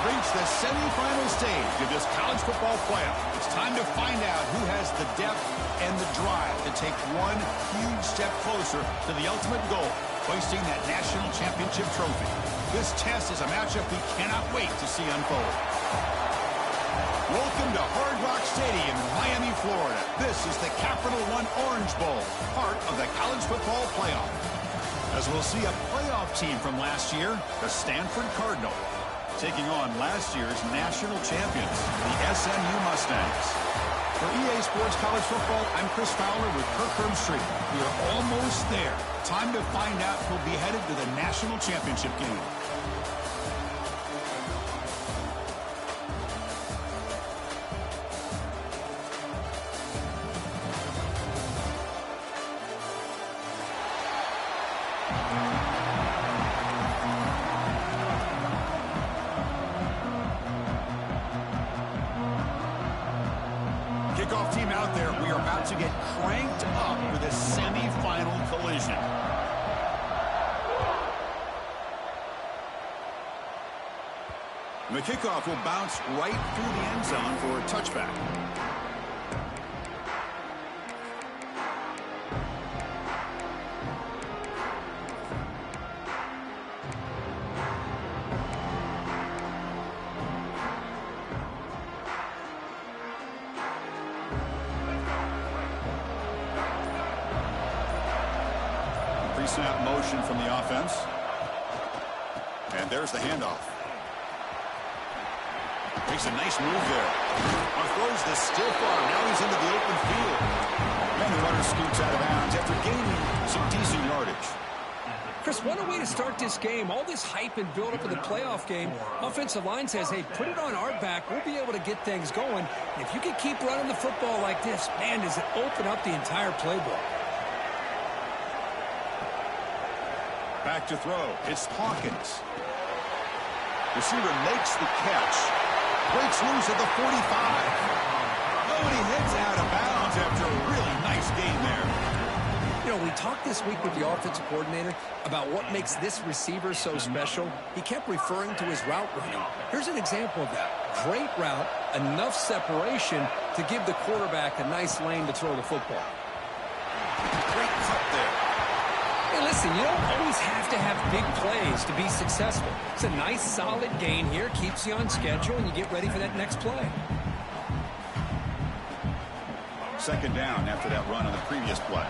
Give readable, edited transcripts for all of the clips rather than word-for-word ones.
have reached the semifinal stage of this college football playoff. It's time to find out who has the depth and the drive to take one huge step closer to the ultimate goal, hoisting that national championship trophy. This test is a matchup we cannot wait to see unfold. Welcome to Hard Rock Stadium in Miami, Florida. This is the Capital One Orange Bowl, part of the college football playoff. As we'll see a playoff team from last year, the Stanford Cardinal, taking on last year's national champions, the SMU Mustangs. For EA Sports College Football, I'm Chris Fowler with Kirk Herbstreit. We are almost there. Time to find out who'll be headed to the national championship game. Kickoff team out there. We are about to get cranked up for this semi-final collision. The kickoff will bounce right through the end zone for a touchback. Pre-snap motion from the offense. And there's the handoff. Makes a nice move there. Throws this still far. Now he's into the open field. And the runner scoots out of bounds after gaining some decent yardage. Chris, what a way to start this game. All this hype and build up of the playoff game. Offensive line says, hey, put it on our back. We'll be able to get things going. And if you can keep running the football like this, man, does it open up the entire playbook. Back to throw. It's Hawkins. Receiver makes the catch. Breaks loose at the 45. Oh, and he heads out of bounds after a really nice game there. You know, we talked this week with the offensive coordinator about what makes this receiver so special. He kept referring to his route running. Here's an example of that. Great route, enough separation to give the quarterback a nice lane to throw the football. Great cut there. Hey, listen, you don't always have to have big plays to be successful. It's a nice, solid gain here. Keeps you on schedule, and you get ready for that next play. Second down after that run on the previous play.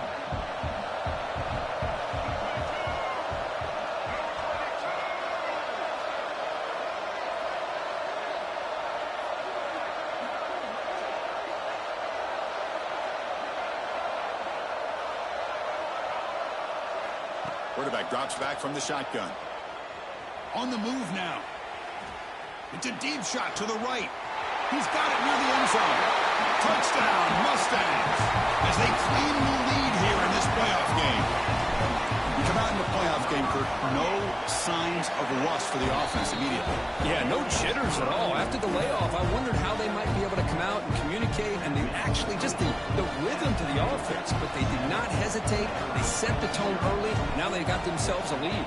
Quarterback drops back from the shotgun. On the move now. It's a deep shot to the right. He's got it near the end zone. Touchdown, Mustangs, as they claim the lead here in this playoff game. We come out in the playoff game, Kirk, no signs of rust for the offense immediately. Yeah, no jitters at all. After the layoff, I wondered how they might be able to come out and communicate and actually just the rhythm to the offense. But they did not hesitate. They set the tone early. Now they got themselves a lead.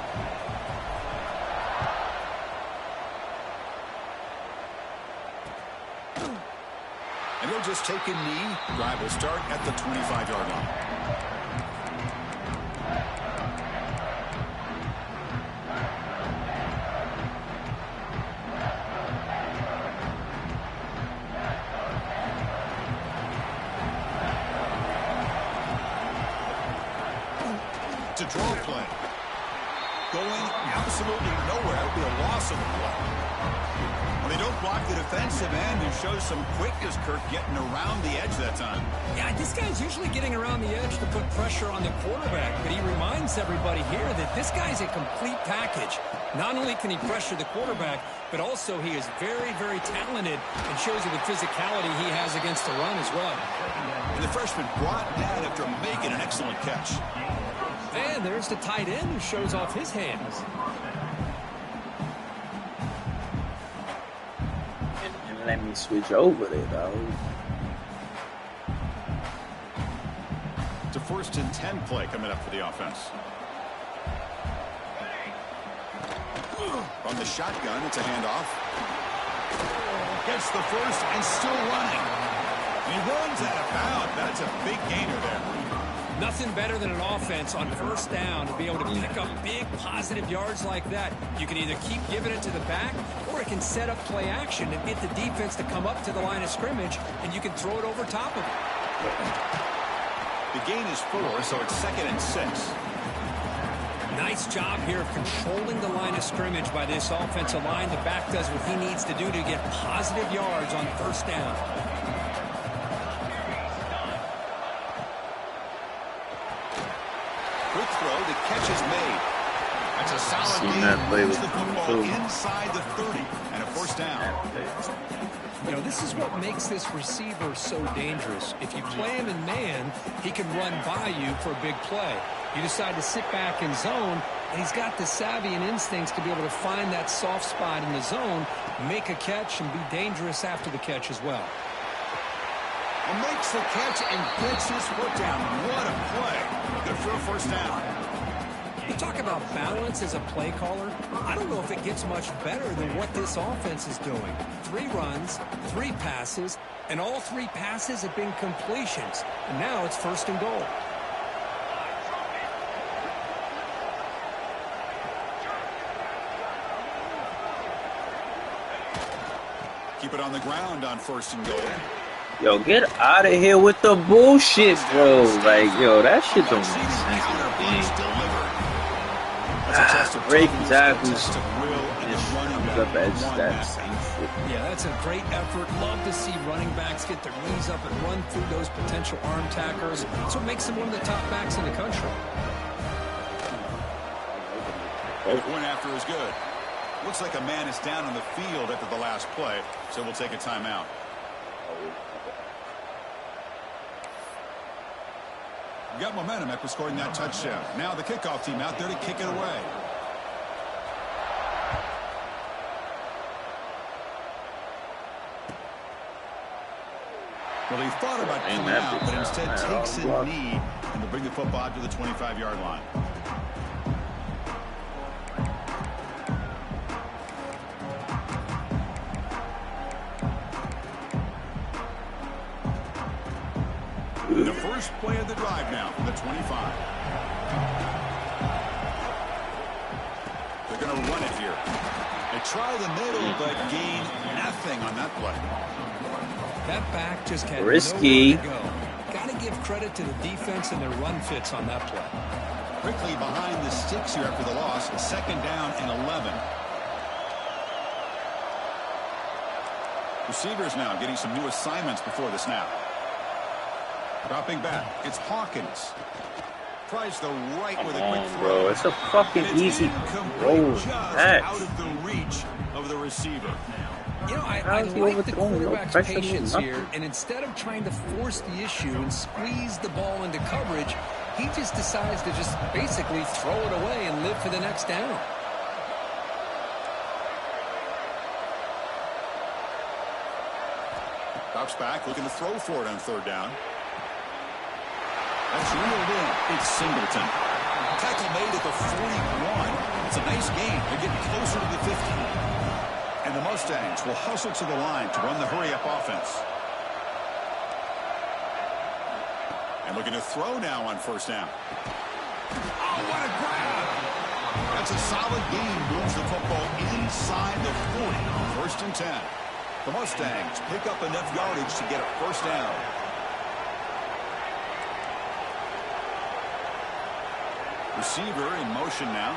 And he'll just take a knee. Drive will start at the 25-yard line. It's a draw play. Going absolutely nowhere. That would be a loss of the play. Well, they don't block the defensive end, who shows some quickness, Kirk, getting around the edge that time. Yeah, this guy's usually getting around the edge to put pressure on the quarterback, but he reminds everybody here that this guy's a complete package. Not only can he pressure the quarterback, but also he is very, very talented and shows you the physicality he has against the run as well. And the freshman brought down after making an excellent catch. And there's the tight end who shows off his hands. And let me switch over there, though. It's a 1st and 10 play coming up for the offense. From the shotgun, it's a handoff. Gets the first and still running. He runs out of bounds. That's a big gainer there. Nothing better than an offense on first down to be able to pick up big positive yards like that. You can either keep giving it to the back, or it can set up play action and get the defense to come up to the line of scrimmage, and you can throw it over top of it. The gain is 4, so it's 2nd and 6. Nice job here of controlling the line of scrimmage by this offensive line. The back does what he needs to do to get positive yards on first down. Quick throw, the catch is made. That's a solid Seen game. that play Moves with the football too. inside the 30 and a first down. You know, this is what makes this receiver so dangerous. If you play him in man, he can run by you for a big play. You decide to sit back in zone, and he's got the savvy and instincts to be able to find that soft spot in the zone, make a catch, and be dangerous after the catch as well. And makes the catch and gets his foot down. What a play. Good for a first down. You talk about balance as a play caller. I don't know if it gets much better than what this offense is doing. 3 runs, 3 passes, and all 3 passes have been completions. And now it's 1st and goal. Keep it on the ground on 1st and goal. Yo, get out of here with the bullshit, bro. Like, yo, that shit don't make sense. Break tackles. Yeah, that's a great effort. Love to see running backs get their knees up and run through those potential arm tackers. That's what makes them one of the top backs in the country. The point after is good. Looks like a man is down on the field after the last play, so we'll take a timeout. We got momentum after scoring that touchdown. Now the kickoff team out there to kick it away. Well, he thought about coming out, but instead takes a knee and will bring the football out to the 25-yard line. The first play of the drive now from the 25. They're going to run it here. They try the middle, but gain nothing on that play. That back just had risky. nowhere to go. Got to give credit to the defense and their run fits on that play. Quickly behind the sticks here after the loss. 2nd down and 11. Receivers now getting some new assignments before the snap. Dropping back, it's Hawkins. Tries the right with a quick throw. Bro, it's a fucking easy throw. Out of the reach of the receiver. You know, I like the quarterback's patience here, and instead of trying to force the issue and squeeze the ball into coverage, he just decides to just basically throw it away and live for the next down. Drops back, looking to throw for it on 3rd down. That's reeled in. It's Singleton. Tackle made at the 41. It's a nice gain. They're getting closer to the 50. And the Mustangs will hustle to the line to run the hurry-up offense. And looking to throw now on 1st down. Oh, what a grab! That's a solid gain. Moves the football inside the 40. 1st and 10. The Mustangs pick up enough yardage to get a 1st down. Receiver in motion now.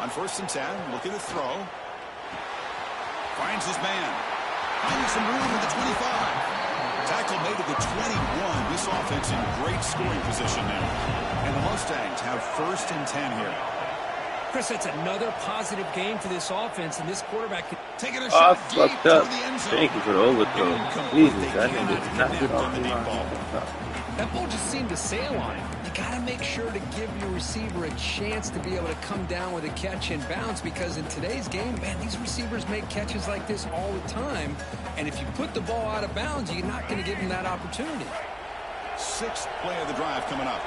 On 1st and 10, looking to throw. Finds his man. Finding some room at the 25. Tackle made at the 21. This offense in great scoring position now. And the Mustangs have 1st and 10 here. Chris, that's another positive game for this offense, and this quarterback can take it a shot deep fucked up. to the end zone. Thank you for the overthrow. Jesus, that nigga knocked it off the deep ball. That ball just seemed to sail on him. You got to make sure to give your receiver a chance to be able to come down with a catch and bounce, because in today's game, man, these receivers make catches like this all the time. And if you put the ball out of bounds, you're not going to give them that opportunity. 6th play of the drive coming up.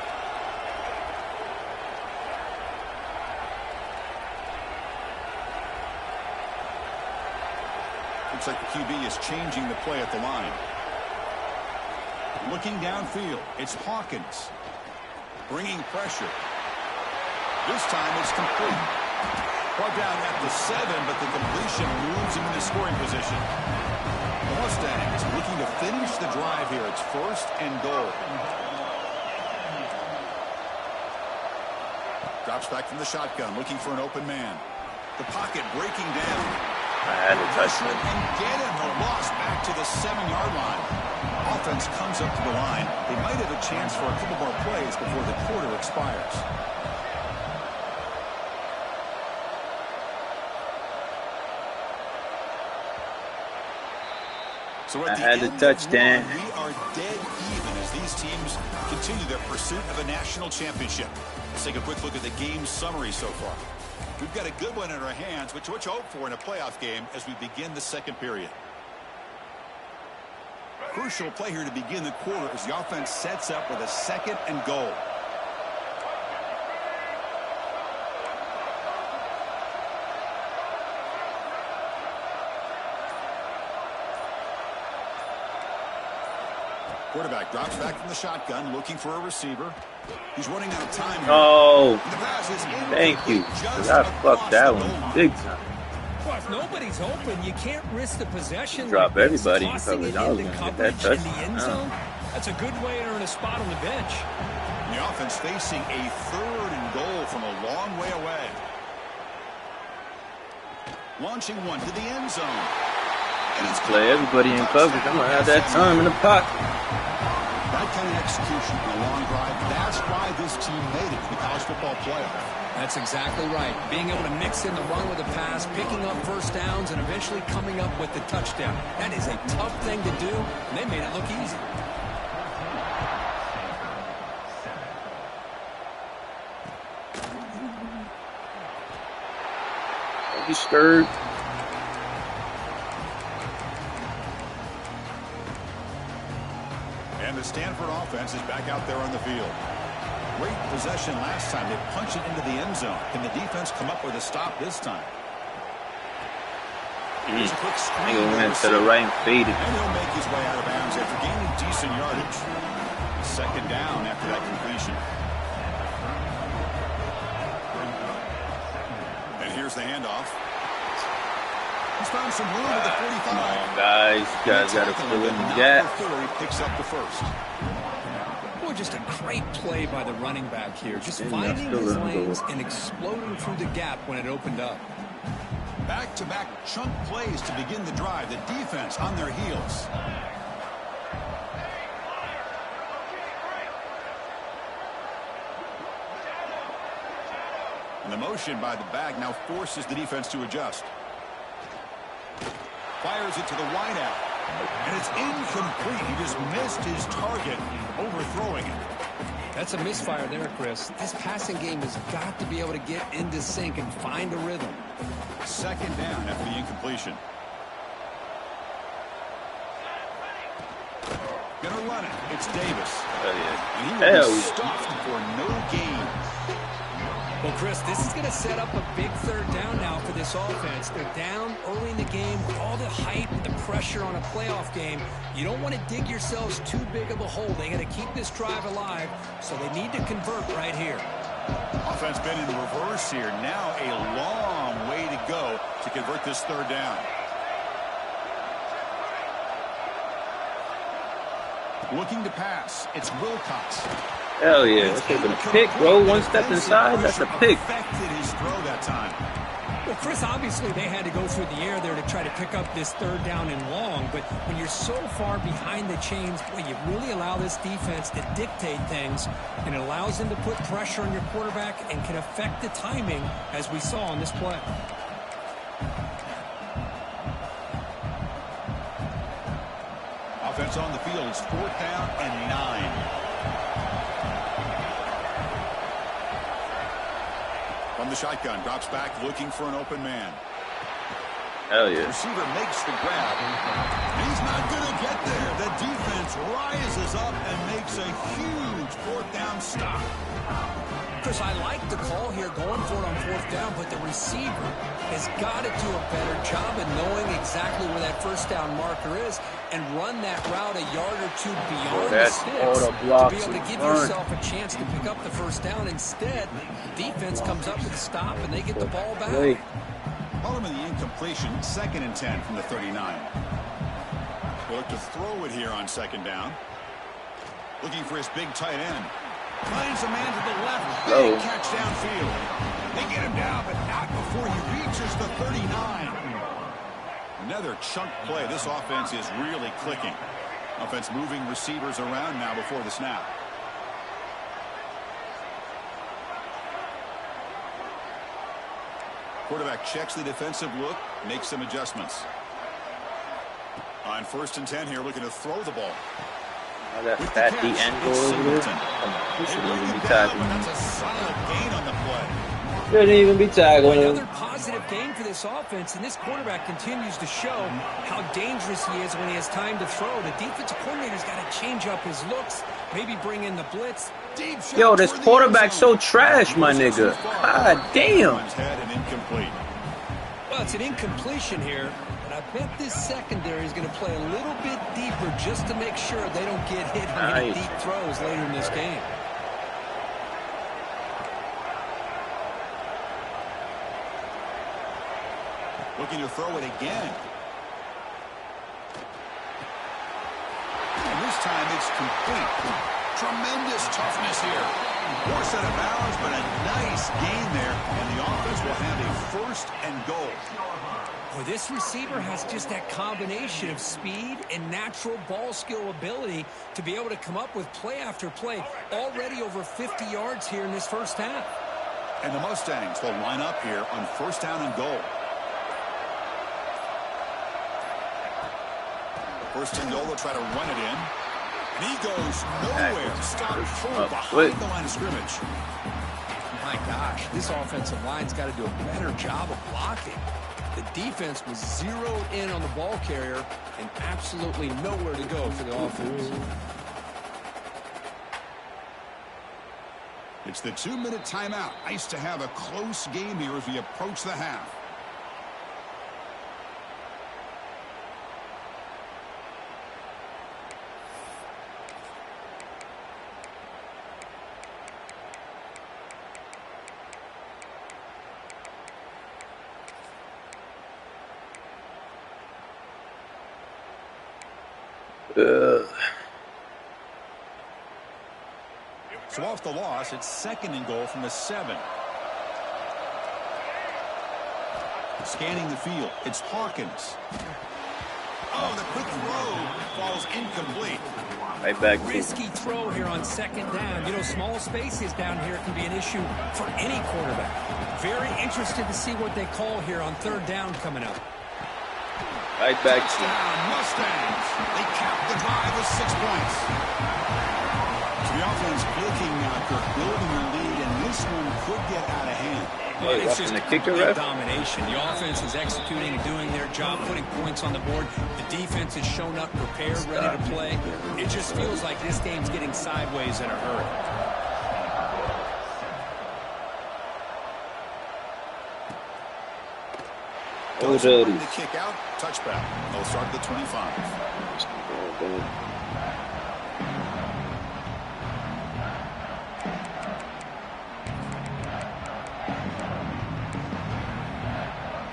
Looks like the QB is changing the play at the line. Looking downfield, it's Hawkins. Bringing pressure. This time it's complete. Brought down at the 7, but the completion moves him into scoring position. The Mustangs looking to finish the drive here. It's 1st and goal. Drops back from the shotgun, looking for an open man. The pocket breaking down. I had to touch him. And get him. The loss back to the 7-yard line. Offense comes up to the line. They might have a chance for a couple more plays before the quarter expires. So at the end of one, we are dead even as these teams continue their pursuit of a national championship. Let's take a quick look at the game summary so far. We've got a good one in our hands, which you hope for in a playoff game as we begin the second period. Crucial play here to begin the quarter as the offense sets up with a 2nd and goal. Quarterback drops back from the shotgun, looking for a receiver. He's running out of time here. Oh, thank you. I fucked that one big time. Well, if nobody's open, you can't risk the possession. Drop everybody. I was going to get that touch. In the end zone. That's a good way to earn a spot on the bench. The offense facing a 3rd and goal from a long way away. Launching one to the end zone. And it's play everybody in coverage. I'm going to have that time in the pocket. That kind of execution in a long drive, that's why this team made it to the college football playoff. That's exactly right. Being able to mix in the run with the pass, picking up first downs, and eventually coming up with the touchdown. That is a tough thing to do, and they made it look easy. Don't be scared. And the Stanford offense is back out there on the field. Great possession last time. They punch it into the end zone. Can the defense come up with a stop this time? Here's a quick screen. He went to the right and faded. And he'll make his way out of bounds after gaining decent yardage. 2nd down after that completion. And here's the handoff. He's found some room at the 45. Come on, guys. You guys got to fill in the gap. Picks up the 1st. Boy, just a great play by the running back here. Just finding his lanes and exploding through the gap when it opened up. Back-to-back chunk plays to begin the drive. The defense on their heels. And the motion by the back now forces the defense to adjust. Fires it to the wideout. And it's incomplete. He just missed his target, overthrowing it. That's a misfire there, Chris. This passing game has got to be able to get into sync and find a rhythm. 2nd down after the incompletion. Gonna run it. It's Davis. And he was stuffed for no gain. Well, Chris, this is going to set up a big 3rd down now for this offense. They're down early in the game with all the hype and the pressure on a playoff game. You don't want to dig yourselves too big of a hole. They got to keep this drive alive, so they need to convert right here. Offense been in reverse here. Now a long way to go to convert this 3rd down. Looking to pass. It's Wilcox. Hell yeah. That's a pick, bro. One step inside, that's a pick. His throw that time. Well, Chris, obviously they had to go through the air there to try to pick up this 3rd down and long, but when you're so far behind the chains, boy, you really allow this defense to dictate things, and it allows them to put pressure on your quarterback and can affect the timing, as we saw on this play. Offense on the field. It's 4th down and 9. From the shotgun, drops back, looking for an open man. Hell yeah. Receiver makes the grab. He's not going to get there. The defense rises up and makes a huge fourth down stop. Chris, I like the call here going for it on fourth down, but the receiver has got to do a better job of knowing exactly where that first down marker is and run that route a yard or two beyond the sticks to be able to give yourself a chance to pick up the first down. Instead, defense comes up with a stop, and they get the ball back. Call him in the incompletion, 2nd and 10 from the 39. They'll look to throw it here on 2nd down. Looking for his big tight end. Finds a man to the left. Big catch downfield. They get him down, but not before he reaches the 39. Another chunk play. This offense is really clicking. Offense moving receivers around now before the snap. Quarterback checks the defensive look, makes some adjustments. On 1st and 10 here, looking to throw the ball. That fat D end goal over there. Come on, he shouldn't even be tackling. That's a solid gain on the play. Shouldn't even be tackling him. Another positive gain for this offense, and this quarterback continues to show how dangerous he is when he has time to throw. The defensive coordinator's got to change up his looks, maybe bring in the blitz. Yo, this quarterback's so trash, my nigga. God damn. Well, it's an incompletion here. I bet this secondary is going to play a little bit deeper just to make sure they don't get hit on any deep throws later in this game. Looking to throw it again. And this time it's complete. Tremendous toughness here. More set of bounds, but a nice gain there. And the offense will have a 1st and goal. Well, this receiver has just that combination of speed and natural ball skill ability to be able to come up with play after play. Already over 50 yards here in this first half. And the Mustangs will line up here on 1st down and goal. 1st and goal, they'll try to run it in. And he goes nowhere. Stopped short behind the line of scrimmage. My gosh, this offensive line's got to do a better job of blocking. The defense was zeroed in on the ball carrier and absolutely nowhere to go for the offense. It's the 2-minute timeout. Nice to have a close game here as we approach the half. So off the loss, it's 2nd and goal from the 7. Scanning the field, it's Hawkins. Oh, the quick throw falls incomplete. Right back. Risky throw here on 2nd down. You know, small spaces down here can be an issue for any quarterback. Very interested to see what they call here on 3rd down coming up. Right back. Mustangs. They cap the drive with 6 points. So the offense looking for building a lead, and this one could get out of hand. Yeah, it's just the kicker ref domination. The offense is executing and doing their job, putting points on the board. The defense has shown up, prepared, ready to play. It just feels like this game's getting sideways in a hurry. The kick out, touchback. They'll start the 25.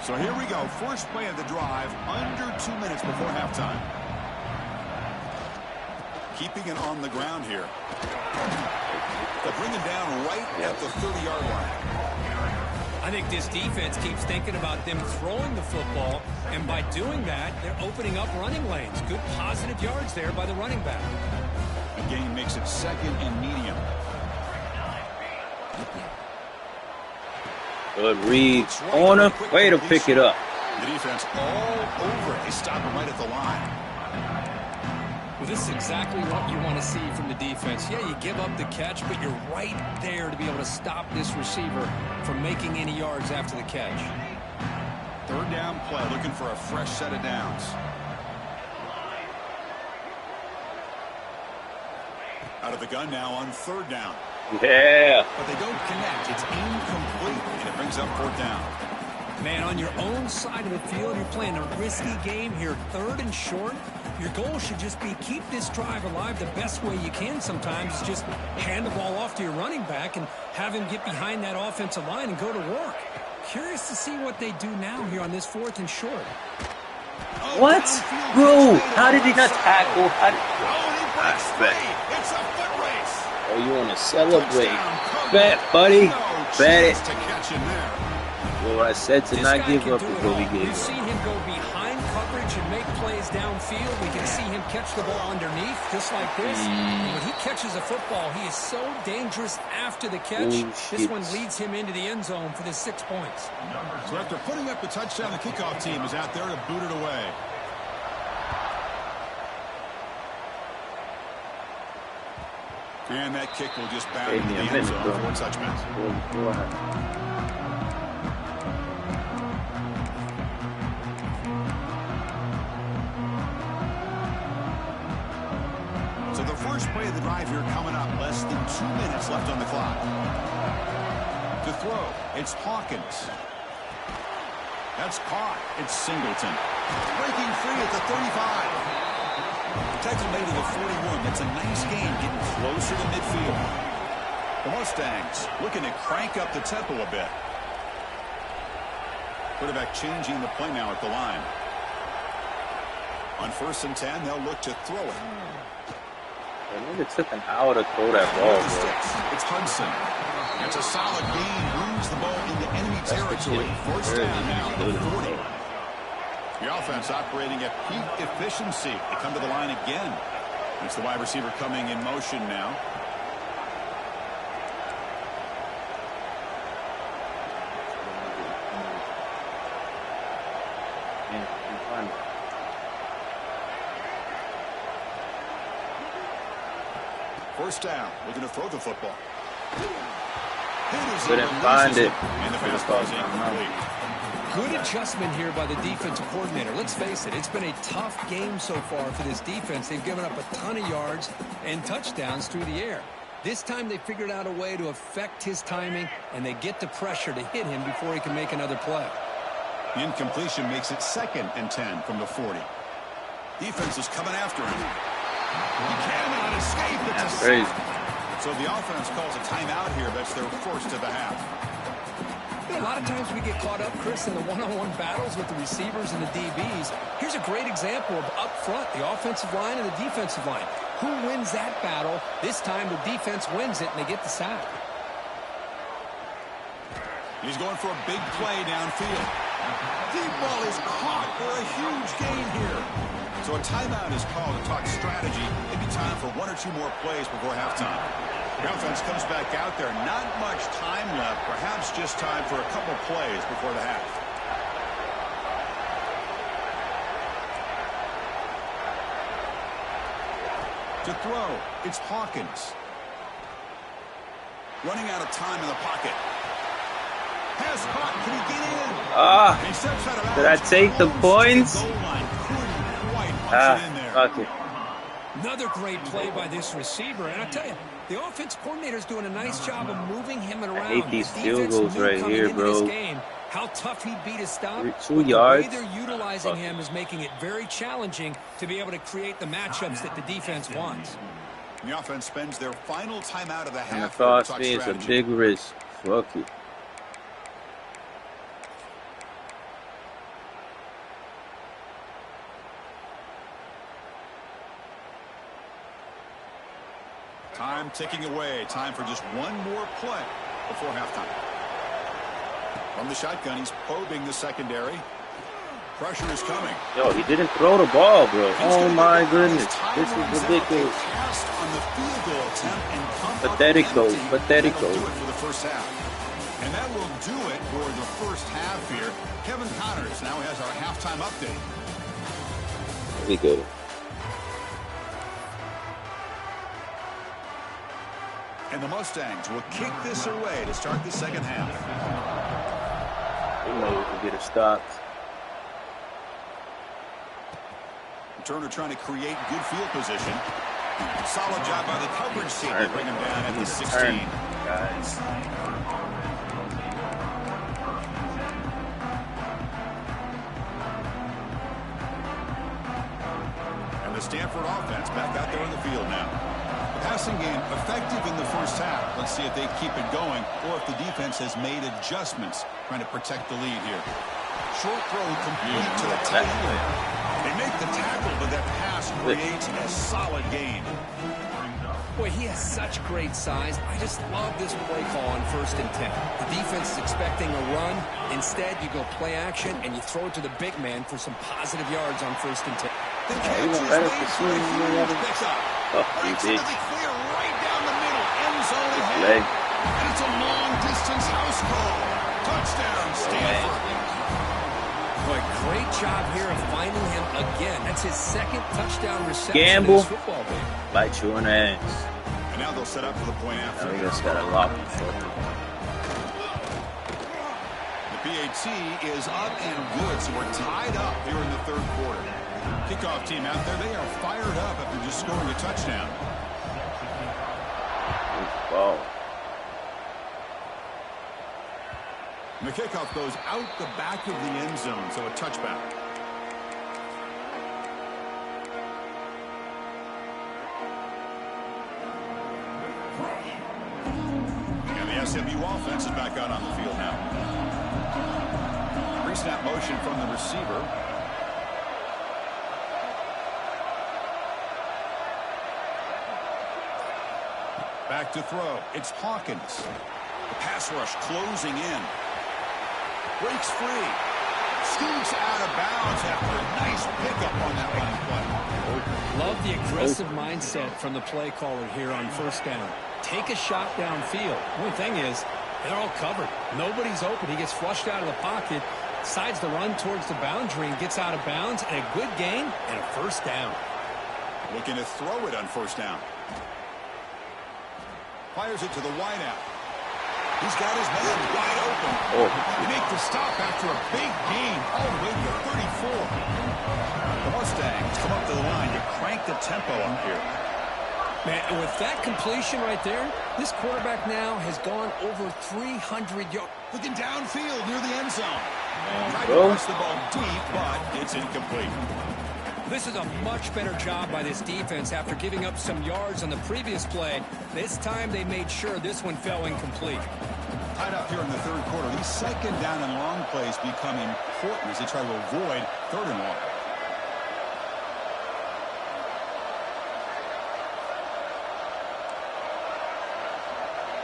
So here we go. First play of the drive, under 2 minutes before halftime. Keeping it on the ground here. They'll bring it down right at the 30-yard line. I think this defense keeps thinking about them throwing the football, and by doing that, they're opening up running lanes. Good positive yards there by the running back. The gain makes it 2nd and medium. Good read. Corner. Way to pick it up. The defense all over it. They stop him right at the line. Well, this is exactly what you want to see from the defense. Yeah, you give up the catch, but you're right there to be able to stop this receiver from making any yards after the catch. 3rd down play, looking for a fresh set of downs. Out of the gun now on 3rd down. Yeah. But they don't connect. It's incomplete, and it brings up 4th down. Man, on your own side of the field, you're playing a risky game here, 3rd and short. Your goal should just be keep this drive alive the best way you can sometimes. Is just hand the ball off to your running back and have him get behind that offensive line and go to work. Curious to see what they do now here on this 4th and short. What? Bro, how did he not tackle? How did... It's a foot race. Oh, you want to celebrate. Bet, buddy. Bet it. Well, what I said to not give up is what we gave up. We've seen him go behind coverage and make plays downfield. We can see him catch the ball underneath, just like this. And when he catches a football, he is so dangerous after the catch. This one leads him into the end zone for the 6 points. So after putting up the touchdown, the kickoff team is out there to boot it away. And that kick will just bound into the end zone for a touchdown. So the first play of the drive here coming up. Less than 2 minutes left on the clock. To throw, it's Hawkins. That's caught. It's Singleton. Breaking free at the 35. Tackle made to the 41. That's a nice gain, getting closer to midfield. The Mustangs looking to crank up the tempo a bit. Quarterback changing the play now at the line. On 1st and 10, they'll look to throw it. I think it took an hour to throw that ball, bro. It's Hudson. It's a solid gain. Moves the ball into enemy territory. 1st down now at the 40. The offense operating at peak efficiency. They come to the line again. It's the wide receiver coming in motion now. First down. Looking to throw the football. Couldn't find it. And the pass ball is incomplete. Good adjustment here by the defensive coordinator. Let's face it, it's been a tough game so far for this defense. They've given up a ton of yards and touchdowns through the air. This time they figured out a way to affect his timing, and they get the pressure to hit him before he can make another play. The incompletion makes it 2nd and 10 from the 40. Defense is coming after him. He cannot escape. That's crazy. So the offense calls a timeout here. That's their first of the half. A lot of times we get caught up, Chris, in the one-on-one battles with the receivers and the DBs. Here's a great example of up front, the offensive line and the defensive line. Who wins that battle? This time the defense wins it, and they get the sack. He's going for a big play downfield. Deep ball is caught for a huge gain here. So a timeout is called to talk strategy. Maybe time for 1 or 2 more plays before halftime. The offense comes back out there. Not much time left. Perhaps just time for a couple plays before the half. To throw, it's Hawkins. Running out of time in the pocket. Pass caught. Can he get in? He steps out of bounds. Did I take the points? Fuck it. Another great play by this receiver. And I tell you, the offense coordinator's doing a nice job of moving him around. I hate these field goals right here, bro. How tough he'd be to stop. 2 yards. The way they're utilizing him is making it very challenging to be able to create the matchups that the defense wants. The offense spends their final timeout of the half. And the cost me is a big risk. Fuck it. Time ticking away. Time for just one more play before halftime. From the shotgun, he's probing the secondary. Pressure is coming. Yo, he didn't throw the ball, bro. Oh my goodness. This is ridiculous. Pathetic though. Pathetic though. For the first half. And that will do it for the first half here. Kevin Connors now has our halftime update. Really good. And the Mustangs will kick this away to start the second half. They know we can get it stopped. Turner trying to create good field position. Solid job by the coverage team to bring him down at the 16. Guys. And the Stanford offense back out there in the field now. The passing game effective in the first half. Let's see if they keep it going or if the defense has made adjustments trying to protect the lead here. Short throw complete to the tight end. They make the tackle, but that pass creates a solid gain. Boy, he has such great size. I just love this play call on 1st and 10. The defense is expecting a run. Instead, you go play action, and you throw it to the big man for some positive yards on 1st and 10. The catch is made for a huge pickup. Breaks into the clear right down the middle. End zone ahead. And it's a long-distance house call. Touchdown, Stanford. Boy, great job here of finding him again. That's his 2nd touchdown reception Gamble. in this football game. Bite you in the ass. And now they'll set up for the point after. Now we just got a lock before. The PAT is up and good, so we're tied up here in the 3rd quarter. Kickoff team out there, they are fired up after just scoring a touchdown. Ball. And the kickoff goes out the back of the end zone, so a touchback. And the SMU offense is back out on the field now. Pre-snap motion from the receiver. Back to throw. It's Hawkins. The pass rush closing in. Breaks free. Scoots out of bounds after a nice pickup on that running play. Love the aggressive mindset from the play caller here on 1st down. Take a shot downfield. The only thing is, they're all covered. Nobody's open. He gets flushed out of the pocket, decides to run towards the boundary and gets out of bounds, and a good gain and a 1st down. Looking to throw it on 1st down. Fires it to the wideout. He's got his man wide open. They make the stop after a big gain all the way to 34. The Mustangs come up to the line. You crank the tempo up here. Man, and with that completion right there, this quarterback now has gone over 300 yards. Looking downfield near the end zone. Tried to press the ball deep, but it's incomplete. This is a much better job by this defense after giving up some yards on the previous play. This time they made sure this one fell incomplete. Tied up here in the 3rd quarter. These 2nd down and long plays become important as they try to avoid 3rd and long.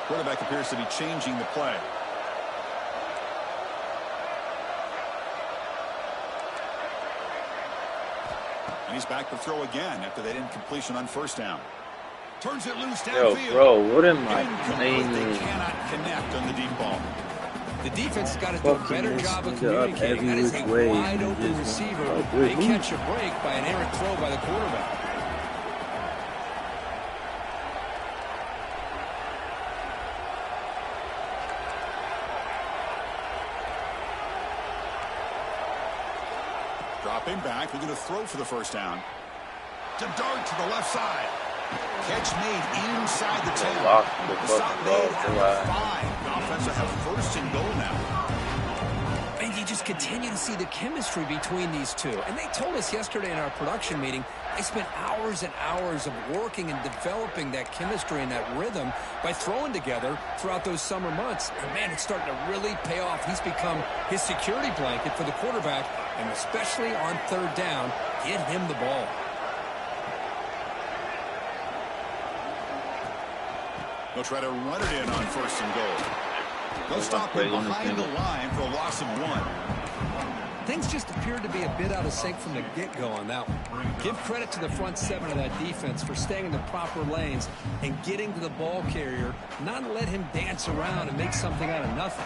Quarterback appears to be changing the play. And he's back to throw again after that incompletion on 1st down. Turns it loose downfield. Yo, bro, what am I saying? They cannot connect on the deep ball. The defense has got to do a better job of communicating. That is a wide-open receiver. They catch a break by an errant throw by the quarterback. Dropping back, looking to throw for the 1st down. To dart to the left side. Catch made inside the 10. The stop made at the 5. The offense will have 1st and goal now. And you just continue to see the chemistry between these two. And they told us yesterday in our production meeting, they spent hours and hours of working and developing that chemistry and that rhythm by throwing together throughout those summer months. And man, it's starting to really pay off. He's become his security blanket for the quarterback, and especially on 3rd down, get him the ball. They'll try to run it in on 1st and goal. They'll stop him behind the line for a loss of 1. Things just appeared to be a bit out of sync from the get-go on that one. Give credit to the front 7 of that defense for staying in the proper lanes and getting to the ball carrier, not let him dance around and make something out of nothing.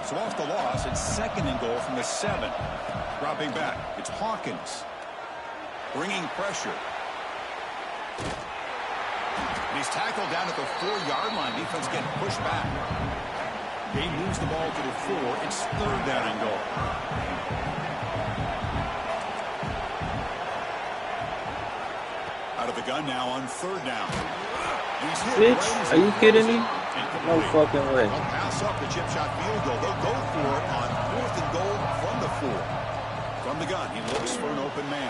So off the loss, it's 2nd and goal from the 7. Dropping back, it's Hawkins. Bringing pressure. And he's tackled down at the 4-yard line. Defense getting pushed back. He moves the ball to the 4. It's 3rd down and goal. Out of the gun now on 3rd down. Bitch, are you kidding me? No fucking way. They'll pass up the chip shot field goal. They'll go for it on 4th and goal from the 4. From the gun, he looks for an open man.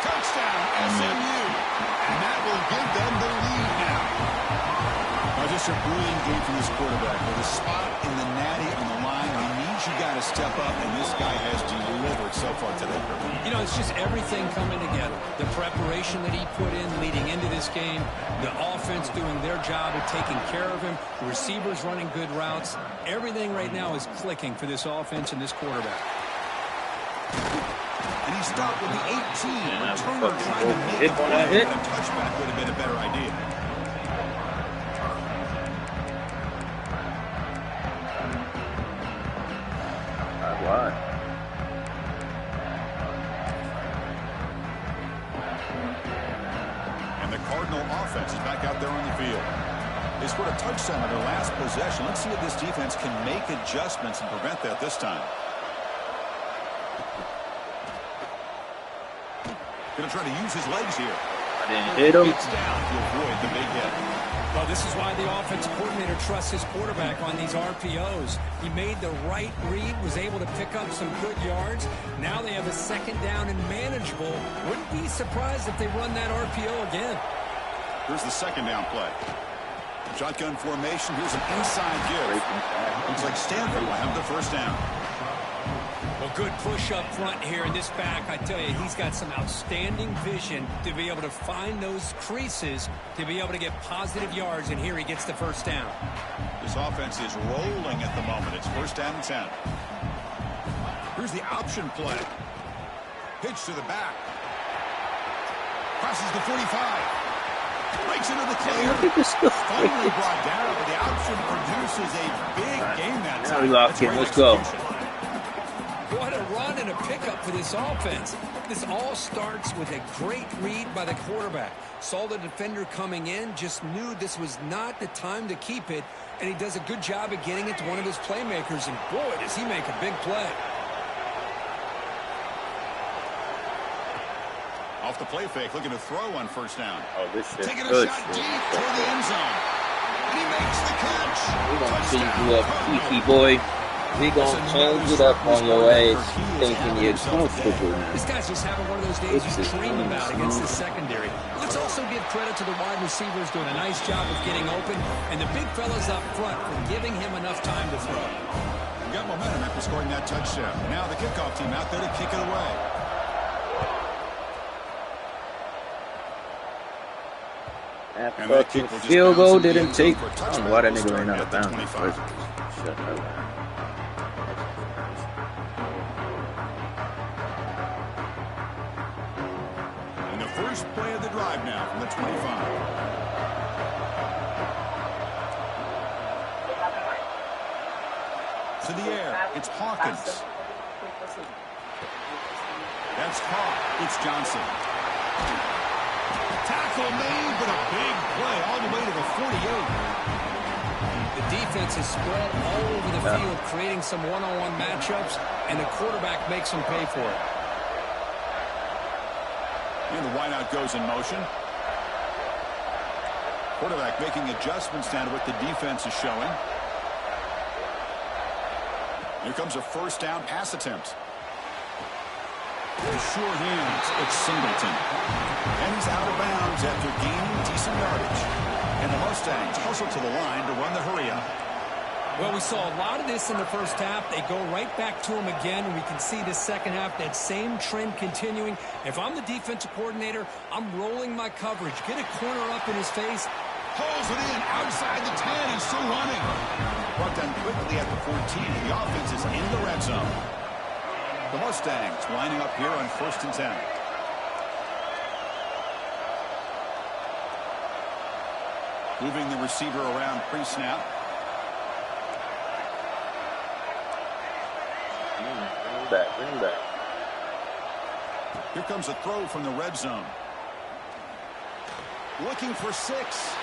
Touchdown, SMU. And that will give them the lead now. Now just a brilliant game from this quarterback. With a spot in the natty on the line, he needs you got to step up, and this guy has delivered so far today. You know, it's just everything coming together. The preparation that he put in leading into this game, the offense doing their job of taking care of him, the receivers running good routes. Everything right now is clicking for this offense and this quarterback. And he stopped with the 18. Returner trying to make a play. A touchback would have been a better idea. Why? And the Cardinal offense is back out there on the field. They scored a touchdown on their last possession. Let's see if this defense can make adjustments and prevent that this time. Going to try to use his legs here. I didn't hit him. Gets down to avoid the big hit. Well, this is why the offensive coordinator trusts his quarterback on these RPOs. He made the right read, was able to pick up some good yards. Now they have a 2nd down and manageable. Wouldn't be surprised if they run that RPO again. Here's the 2nd down play. Shotgun formation. Here's an inside give. Looks like Stanford will have the 1st down. Well, good push up front here in this back. I tell you, he's got some outstanding vision to be able to find those creases, to be able to get positive yards, and here he gets the 1st down. This offense is rolling at the moment. It's 1st down and 10. Here's the option play. Pitch to the back. Crosses the 45. Breaks into the clear. Finally brought down, but the option produces a big game that time. Now we lock in. Let's go. What a run and a pickup for this offense. This all starts with a great read by the quarterback. Saw the defender coming in, just knew this was not the time to keep it, and he does a good job of getting it to one of his playmakers, and boy, does he make a big play. Off the play fake, looking to throw on 1st down. Oh, this shit's taking good. a shot deep toward the end zone. And he makes the catch. We're going to see you up, Kiki boy. We're going to change it up on your ass, thinking you're comfortable now. This guy's just having one of those days you dream about against the secondary. Let's also give credit to the wide receivers doing a nice job of getting open, and the big fellas up front for giving him enough time to throw. Got momentum after scoring that touchdown. Now the kickoff team out there to kick it away. That fucking field goal didn't take. I don't know why that nigga ran out of bounds. Shut up. And the first play of the drive now from the 25. To the air, it's Hawkins. That's caught. It's Johnson. Tackle made, but a big play all the way to the 48. The defense is spread all over the field, creating some one-on-one matchups, and the quarterback makes them pay for it. And the wideout goes in motion. Quarterback making adjustments down to what the defense is showing. Here comes a 1st down pass attempt. Sure hands, it's Singleton. And he's out of bounds after gaining decent yardage. And the Mustangs hustle to the line to run the hurry-up. Well, we saw a lot of this in the first half. They go right back to him again, and we can see the second half, that same trend continuing. If I'm the defensive coordinator, I'm rolling my coverage. Get a corner up in his face. Pulls it in outside the 10. He's still running. Brought down quickly at the 14. The offense is in the red zone. The Mustangs lining up here on 1st and 10. Moving the receiver around pre-snap. Bring him back. Here comes a throw from the red zone. Looking for 6.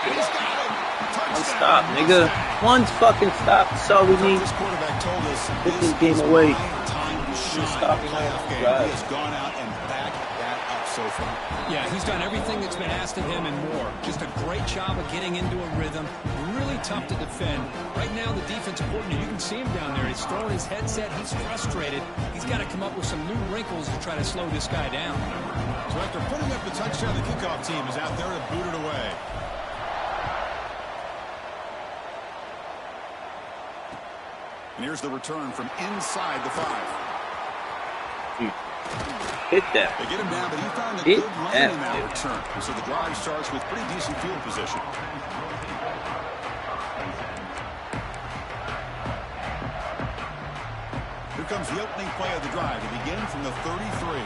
And he's got it. Touchdown. One stop, nigga. One fucking stop. That's all we need. This quarterback told us Get this game away. time to shine. Stop. Playoff game. He has gone out and backed that up so far. Yeah, he's done everything that's been asked of him and more. Just a great job of getting into a rhythm. Really tough to defend. Right now, the defensive coordinator, you can see him down there. He's throwing his headset. He's frustrated. He's got to come up with some new wrinkles to try to slow this guy down. So after putting up the touchdown, the kickoff team is out there to boot it away. And here's the return from inside the 5. Hit that. They get him down, but he found a good lane in that return. So the drive starts with pretty decent field position. Here comes the opening play of the drive. They begin from the 33.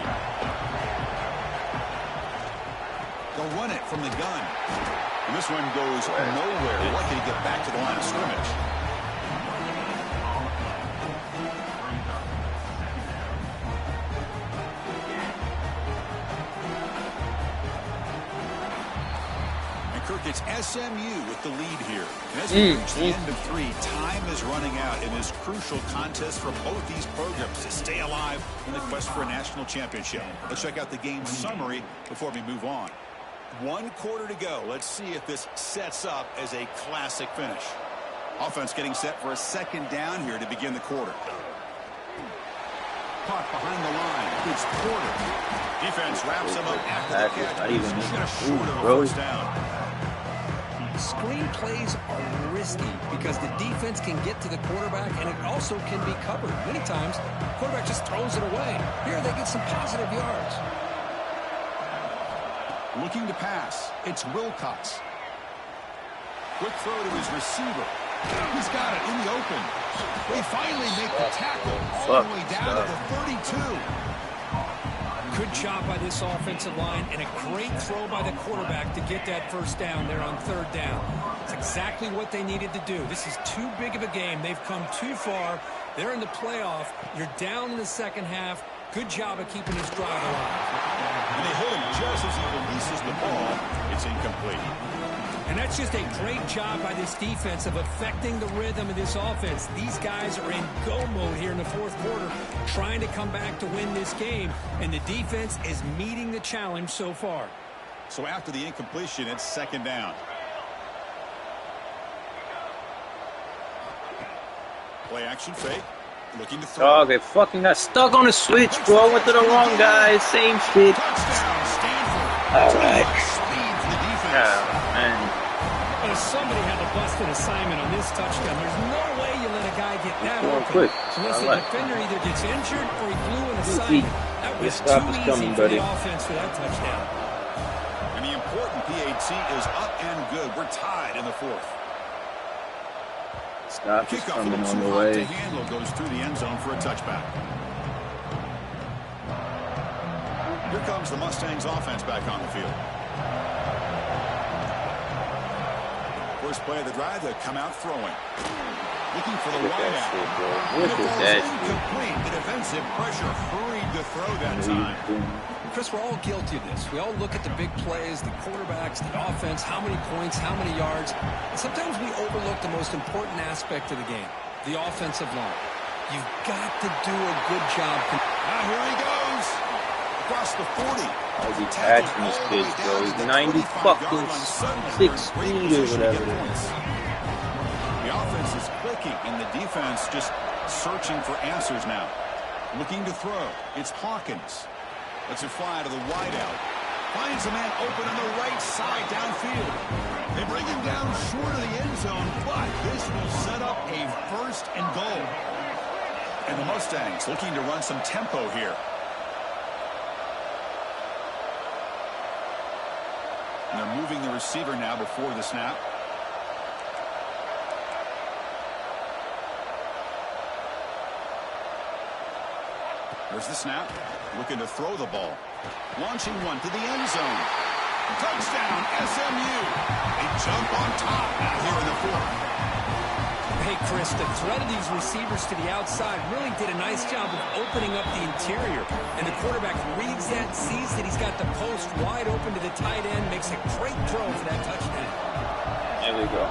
They'll run it from the gun. And this one goes nowhere. Lucky to get back to the line of scrimmage. It's SMU with the lead here. And as we reach the end of 3, time is running out in this crucial contest for both these programs to stay alive in the quest for a national championship. Let's check out the game summary before we move on. 1 quarter to go. Let's see if this sets up as a classic finish. Offense getting set for a 2nd down here to begin the quarter. Caught behind the line. It's Porter. Defense wraps him up after the catch. Just short of a first down. Screen plays are risky because the defense can get to the quarterback and it also can be covered. Many times, the quarterback just throws it away. Here they get some positive yards. Looking to pass. It's Wilcox. Quick throw to his receiver. He's got it in the open. They finally make the tackle all the way down to the 32. Good job by this offensive line and a great throw by the quarterback to get that first down there on 3rd down. It's exactly what they needed to do. This is too big of a game. They've come too far. They're in the playoff. You're down in the 2nd half. Good job of keeping this drive alive. And they hit him just as he releases the ball. It's incomplete. And that's just a great job by this defense of affecting the rhythm of this offense. These guys are in go mode here in the 4th quarter, trying to come back to win this game, and the defense is meeting the challenge so far. So after the incompletion, it's 2nd down. Play action fake. Looking to throw. Oh, they fucking got stuck on a switch, bro. Went to the wrong guy. Same shit. Touchdown, Stanford. All right. Speed for the defense. Yeah, man. Well, somebody had to bust an assignment on this touchdown. There's no way you let a guy get that Going open. quick. Unless the defender either gets injured or he blew an assignment. That was too stop is easy coming, for buddy. the offense for that touchdown. And the important PAT is up and good. We're tied in the 4th. Stop is Kickoff coming a on little the too hot to way. handle, goes through the end zone for a touchback. Here comes the Mustangs offense back on the field. First play of the drive, they come out throwing. Looking for the Look wide at that out. shit, bro. And Look it at falls that shit. incomplete. The defensive pressure hurried the throw that time. Chris, we're all guilty of this. We all look at the big plays, the quarterbacks, the offense, how many points, how many yards. And sometimes we overlook the most important aspect of the game, the offensive line. You've got to do a good job. Now here he goes. Across the 40. How's he catching this bitch, bro? He's 90 fucking 6 feet or whatever it is. The offense is clicking, and the defense just searching for answers now. Looking to throw. It's Hawkins. Lets it fly to the wideout. Finds a man open on the right side downfield. They bring him down short of the end zone, but this will set up a 1st and goal. And the Mustangs looking to run some tempo here. And they're moving the receiver now before the snap. There's the snap. Looking to throw the ball. Launching one to the end zone. Touchdown, SMU. They jump on top now here in the 4th. Hey, Chris, the threat of these receivers to the outside really did a nice job of opening up the interior. And the quarterback reads that, sees that he's got the post wide open to the tight end, makes a great throw for that touchdown. There we go.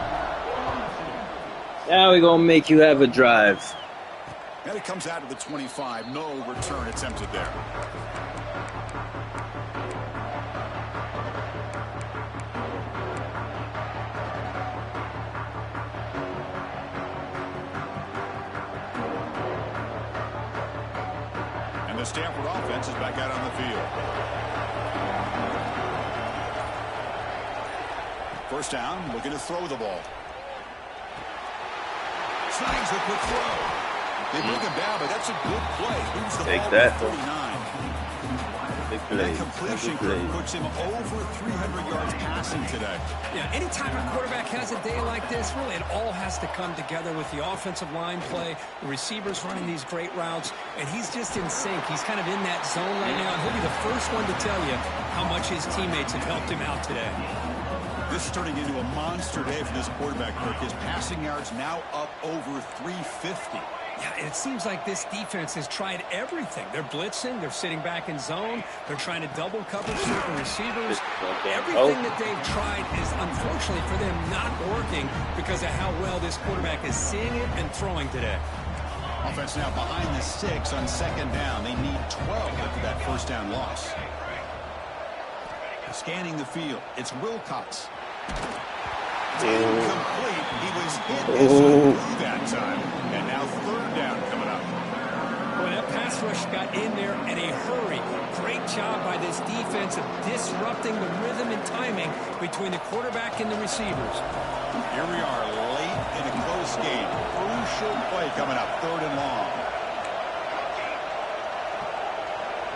Now we're going to make you have a drive. And it comes out to the 25. No return attempted there. the Stanford offense is back out on the field. First down, looking to throw the ball. Snags a quick throw. They bring him down, but that's a good play. Moves the ball to 39. That completion puts him over 300 yards passing today. Yeah, anytime a quarterback has a day like this, really it all has to come together with the offensive line play, the receivers running these great routes, and he's just in sync. He's kind of in that zone right now, and he'll be the first one to tell you how much his teammates have helped him out today. This is turning into a monster day for this quarterback, Kirk. His passing yards now up over 350. Yeah, and it seems like this defense has tried everything. They're blitzing. They're sitting back in zone. They're trying to double cover certain receivers. Everything that they've tried is, unfortunately for them, not working because of how well this quarterback is seeing it and throwing today. Offense now behind the 6 on second down. They need 12 after that first down loss. Scanning the field. It's Wilcox. Incomplete. He was hit that time. And now third down coming up. Well, that pass rush got in there in a hurry. Great job by this defense of disrupting the rhythm and timing between the quarterback and the receivers. Here we are late in a close game. Crucial play coming up, third and long.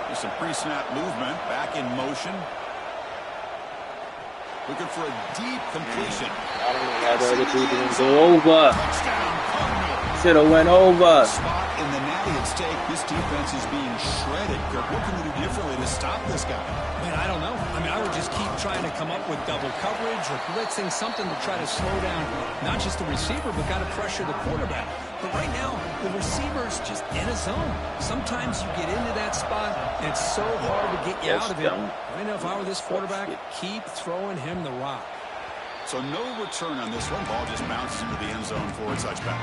There's some pre-snap movement, back in motion. Looking for a deep completion. I don't know how the other dude didn't go over. Should have went over. Spot in the natty at stake. This defense is being shredded. Kirk, what can we do differently to stop this guy? Man, I don't know. I mean, I would just keep trying to come up with double coverage or blitzing, something to try to slow down not just the receiver, but got to pressure the quarterback. But right now, the receiver's just in a zone. Sometimes you get into that spot, and it's so hard to get you out of it. I know if I were this quarterback, keep throwing him the rock. So no return on this one. Ball just bounces into the end zone for a touchback.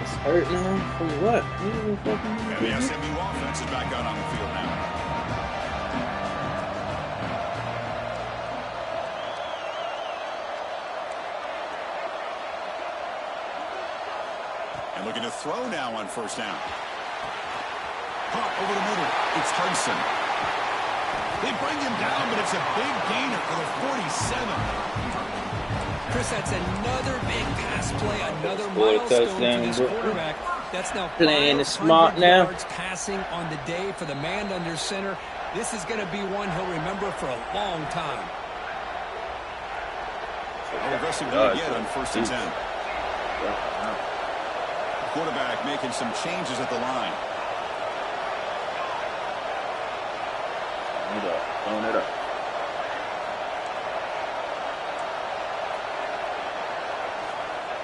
It's hurt now? From what? And the SMU offense is back out on the field now. And looking to throw now on first down. Pop over the middle. It's Hudson. They bring him down, but it's a big gainer for the 47. Chris, that's another big pass play, another milestone for this quarterback. That's now playing smart now. Yards passing on the day for the man under center. This is going to be one he'll remember for a long time. How aggressive do you get on first and 10? Quarterback making some changes at the line. Throwing it up.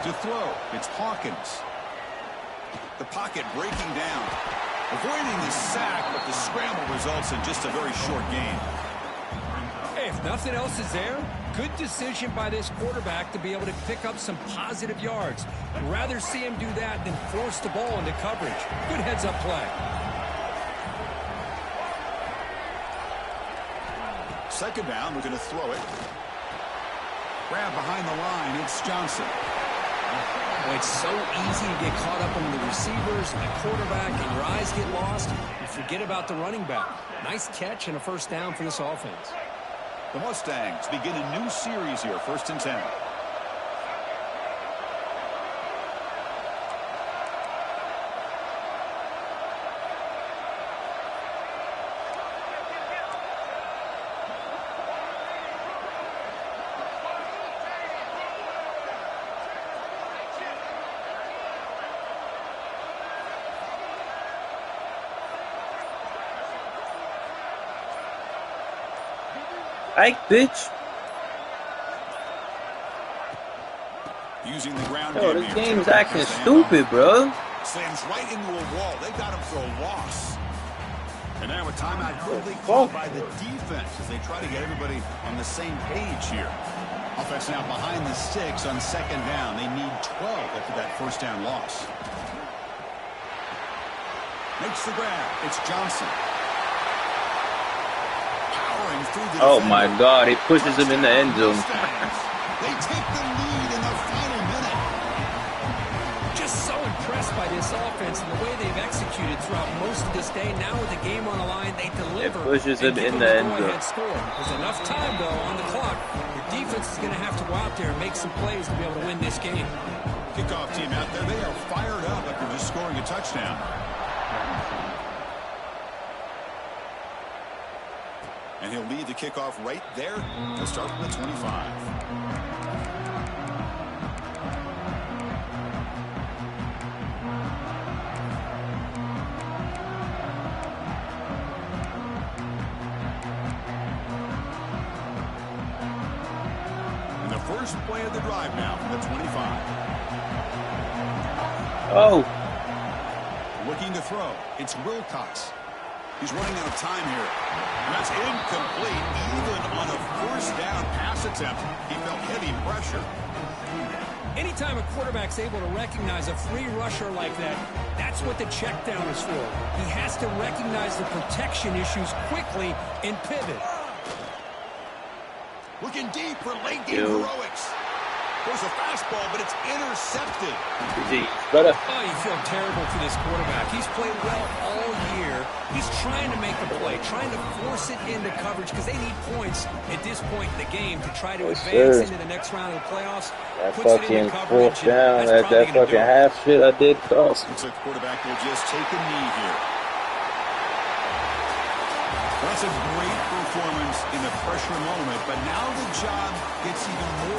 To throw, it's Hawkins. The pocket breaking down. Avoiding the sack, but the scramble results in just a very short gain. Hey, if nothing else is there, good decision by this quarterback to be able to pick up some positive yards. I'd rather see him do that than force the ball into coverage. Good heads-up play. Second down, we're going to throw it. Grab behind the line, it's Johnson. Well, it's so easy to get caught up on the receivers and the quarterback, and your eyes get lost. You forget about the running back. Nice catch and a first down for this offense. The Mustangs begin a new series here, first and 10. Ike, bitch. Using the ground Yo, this game's acting stupid, bro. Slams right into a wall. They got him for a loss. And now a timeout quickly called by the defense as they try to get everybody on the same page here. Offense now behind the 6 on second down. They need 12 after that first down loss. Makes the grab. It's Johnson. Oh my God, he pushes him in the end zone. They take the lead in the final minute. Just so impressed by this offense and the way they they've executed throughout most of this day. Now with the game on the line, they deliver. It pushes them in the end zone. There's enough time, though, on the clock. The defense is going to have to go out there and make some plays to be able to win this game. Kickoff team out there, they are fired up after just scoring a touchdown. And he'll lead the kickoff right there to start from the 25. First play of the drive now from the 25. Oh. Looking to throw. It's Wilcox. He's running out of time here. And that's incomplete. Even on a first down pass attempt, he felt heavy pressure. Anytime a quarterback's able to recognize a free rusher like that, that's what the check down is for. He has to recognize the protection issues quickly and pivot. Looking deep for late game heroics. There's a fastball, but it's intercepted. Brother. Oh, you feel terrible for this quarterback. He's played well all year. He's trying to make a play, trying to force it into coverage because they need points at this point in the game to try to advance into the next round of the playoffs. That fucking fourth down, that fucking half shit I did cost. Looks like the quarterback will just take a knee here. That's a great performance in the pressure moment, but now the job gets even more